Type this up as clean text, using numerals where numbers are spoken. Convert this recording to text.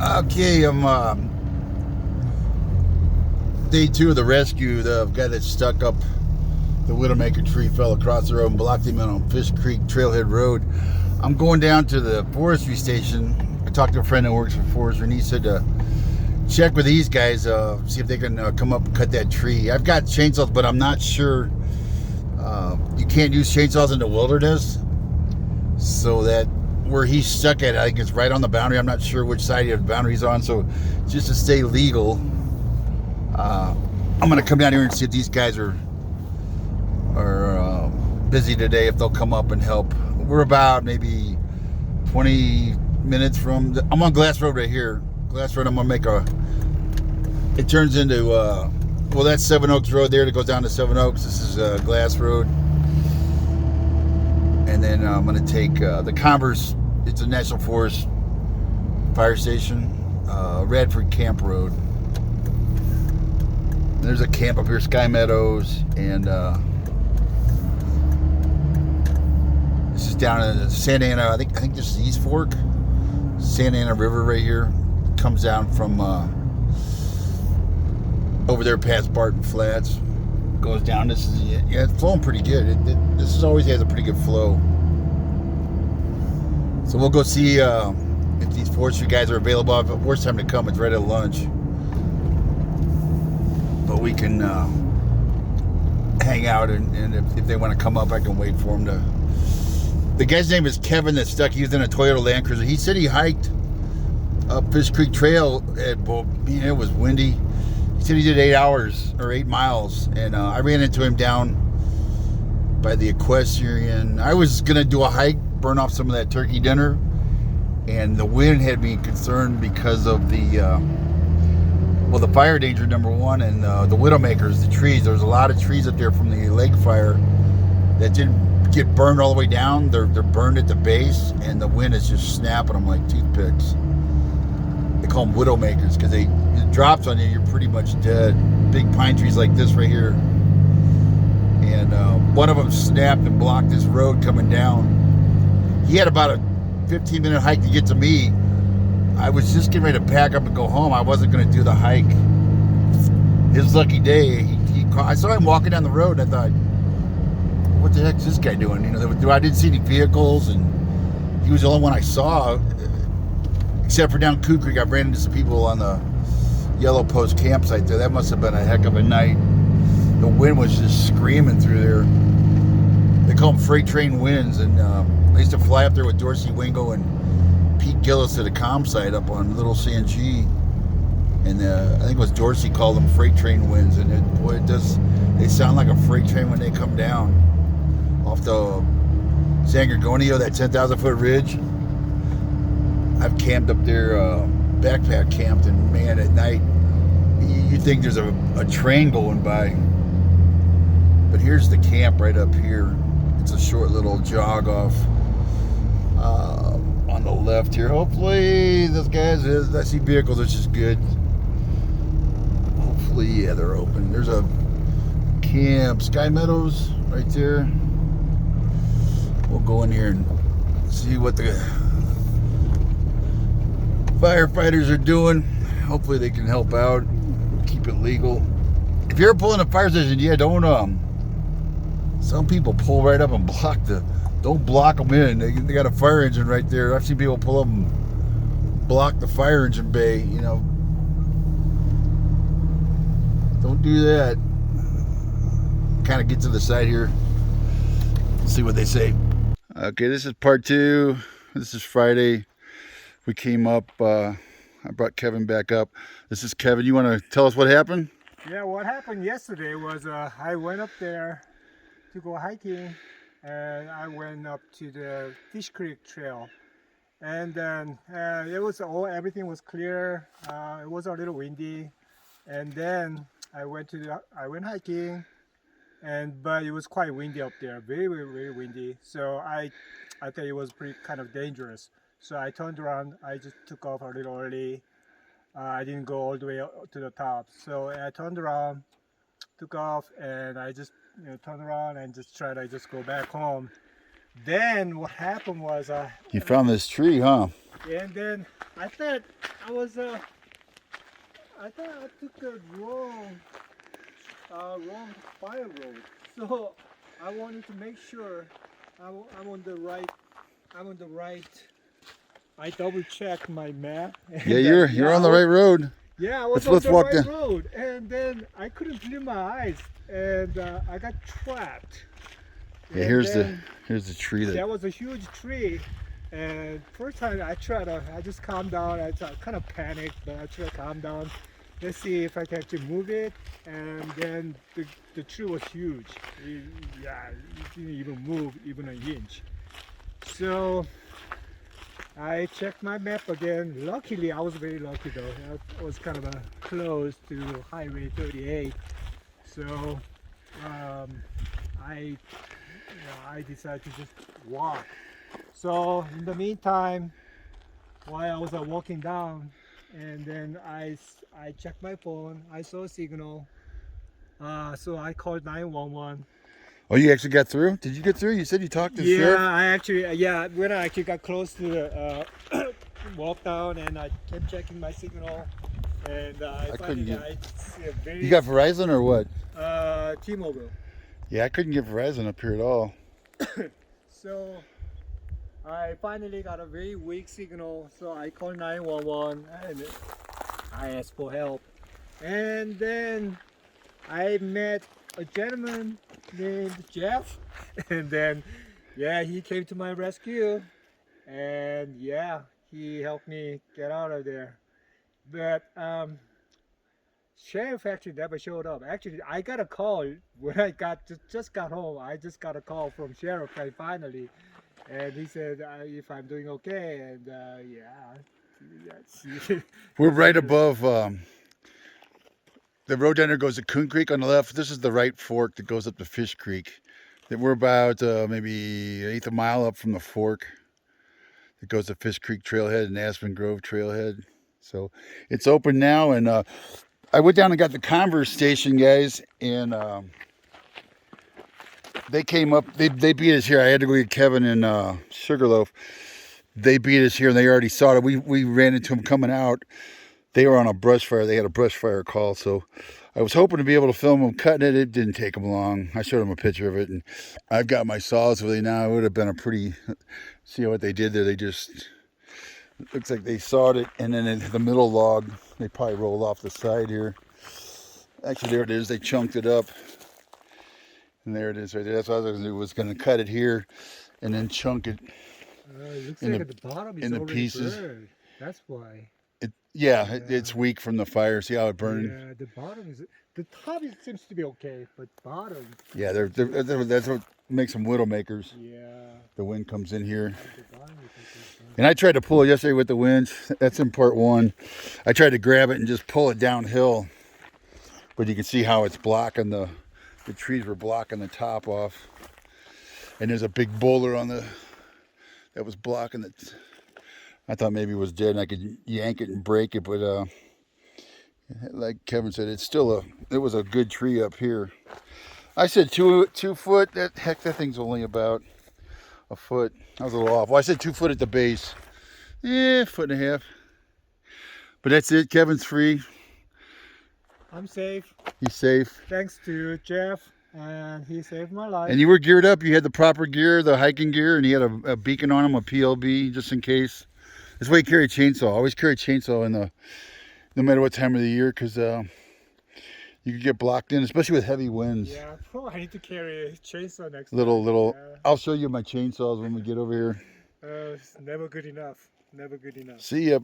Okay, I'm day 2 of the rescue. The guy that stuck up the Widowmaker tree fell across the road and blocked him in on Fish Creek Trailhead Road. I'm going down to the forestry station. I talked to a friend that works for forestry, and he said to check with these guys, see if they can come up and cut that tree. I've got chainsaws, but I'm not sure. You can't use chainsaws in the wilderness, so that where he's stuck at, I think it's right on the boundary. I'm not sure which side of the boundary he's on, so just to stay legal, I'm gonna come down here and see if these guys are busy today, if they'll come up and help. We're about maybe 20 minutes from I'm on Glass Road right here. Glass Road. I'm gonna make it turns into well, that's Seven Oaks Road there that goes down to Seven Oaks. This is Glass Road. And then I'm going to take the Converse. It's a National Forest fire station, Radford Camp Road. There's a camp up here, Sky Meadows, and this is down in Santa Ana. I think this is East Fork, Santa Ana River right here. Comes down from over there past Barton Flats. Goes down. This is it's flowing pretty good. This always has a pretty good flow. So we'll go see if these forestry guys are available. If worst time to come, it's right at lunch. But we can hang out, and if they want to come up, I can wait for them to. The guy's name is Kevin that's stuck. He was in a Toyota Land Cruiser. He said he hiked up Fish Creek Trail. Man, it was windy. He said he did 8 hours or 8 miles, and I ran into him down by the equestrian. I was gonna do a hike, burn off some of that turkey dinner, and the wind had me concerned because of the fire danger, number one, and the widowmakers, the trees. There's a lot of trees up there from the lake fire that didn't get burned all the way down. They're burned at the base, and the wind is just snapping them like toothpicks. They call them widowmakers because it drops on you, you're pretty much dead. Big pine trees like this right here. And one of them snapped and blocked this road coming down. He had about a 15-minute hike to get to me. I was just getting ready to pack up and go home. I wasn't going to do the hike. His lucky day, I saw him walking down the road, and I thought, what the heck is this guy doing? You know, I didn't see any vehicles, and he was the only one I saw. Except for down Coot Creek, I ran into some people on the Yellow Post campsite there. That must have been a heck of a night. The wind was just screaming through there. They call them freight train winds, and I used to fly up there with Dorsey Wingo and Pete Gillis at a campsite up on Little CNG, and I think it was Dorsey called them freight train winds, and they sound like a freight train when they come down off the San Gorgonio, that 10,000 foot ridge. I've camped up there, backpack camped, and man, at night, you think there's a train going by. But here's the camp right up here. It's a short little jog off on the left here. Hopefully, those guys, I see vehicles, which is good. Hopefully, yeah, they're open. There's a camp, Sky Meadows, right there. We'll go in here and see what the firefighters are doing. Hopefully they can help out, keep it legal. If you're pulling a fire station, yeah, don't some people pull right up and don't block them in. They got a fire engine right there. I've seen people pull up and block the fire engine bay, you know. Don't do that. Kind of get to the side here. Let's see what they say. Okay, this is part 2. This is Friday. We came up, I brought Kevin back up. This is Kevin. You want to tell us what happened? Yeah, what happened yesterday was I went up there to go hiking, and I went up to the Fish Creek Trail. And then everything was clear. It was a little windy. And then I went hiking, but it was quite windy up there, very, very, very windy. So I thought it was pretty kind of dangerous. So I turned around. I just took off a little early. I didn't go all the way to the top. So I turned around, took off, and I just turned around and just tried to just go back home. Then what happened was you found this tree, huh? And then I thought I was I thought I took the wrong fire road. So I wanted to make sure I'm on the right. I'm on the right. I double checked my map. Yeah, you're on the right road. Yeah, I was Let's on the walk right down. road, and then I couldn't believe my eyes, and I got trapped. Yeah, And here's then the tree that. there was a huge tree, and first time I just calmed down. I kind of panicked, but I tried to calm down. Let's see if I can actually move it, and then the tree was huge. Yeah, it didn't even move even an inch. So I checked my map again. Luckily, I was very lucky though. I was kind of close to Highway 38. So I decided to just walk. So in the meantime, while I was walking down, and then I checked my phone. I saw a signal. So I called 911. Oh, you actually got through? Did you get through? You said you talked to the Yeah, sheriff? I actually, yeah, when I actually got close to the walk down, and I kept checking my signal, and I couldn't finally get- I see a very You got Verizon or what? T-Mobile. Yeah, I couldn't get Verizon up here at all. So I finally got a very weak signal, so I called 911 and I asked for help. And then I met a gentleman named Jeff, and then yeah, he came to my rescue, and yeah, he helped me get out of there. But sheriff actually never showed up. Actually, I got a call when I just got home. I just got a call from sheriff finally, and he said if I'm doing okay, and yeah, We're right above the road down there goes to Coon Creek on the left. This is the right fork that goes up to Fish Creek. That we're about maybe 1/8 a mile up from the fork that goes to Fish Creek Trailhead and Aspen Grove Trailhead. So it's open now, and I went down and got the Converse station guys, and they came up. They beat us here. I had to go get Kevin and Sugarloaf. They beat us here, and they already saw it. We ran into them coming out. They were on a brush fire. They had a brush fire call, so I was hoping to be able to film them cutting it. It didn't take them long. I showed them a picture of it, and I've got my saws with me now. It would have been a pretty. See what they did there? They just looks like they sawed it, and then the middle log they probably rolled off the side here. Actually, there it is. They chunked it up, and there it is right there. That's what I was going to do. Was going to cut it here, and then chunk it it looks in like the- at the bottom is in the already pieces. burned. That's why. It's weak from the fire. See how it burned? Yeah, the bottom is the top seems to be okay, but bottom. Yeah, that's what makes them widowmakers. Yeah. The wind comes in here. The bottom is okay. And I tried to pull it yesterday with the winds. That's in part one. I tried to grab it and just pull it downhill. But you can see how it's blocking the trees were blocking the top off. And there's a big boulder on that was blocking it. I thought maybe it was dead and I could yank it and break it, but like Kevin said, it was a good tree up here. I said 2 foot. That thing's only about a foot. I was a little off. Well, I said 2 foot at the base. Yeah, 1.5 feet. But that's it. Kevin's free. I'm safe. He's safe. Thanks to Jeff, and he saved my life. And you were geared up. You had the proper gear, the hiking gear, and he had a beacon on him, a PLB, just in case. That's why you carry a chainsaw. Always carry a chainsaw no matter what time of the year, because you could get blocked in, especially with heavy winds. Yeah, oh, I need to carry a chainsaw next time. Little. Yeah. I'll show you my chainsaws when we get over here. It's never good enough. Never good enough. See ya.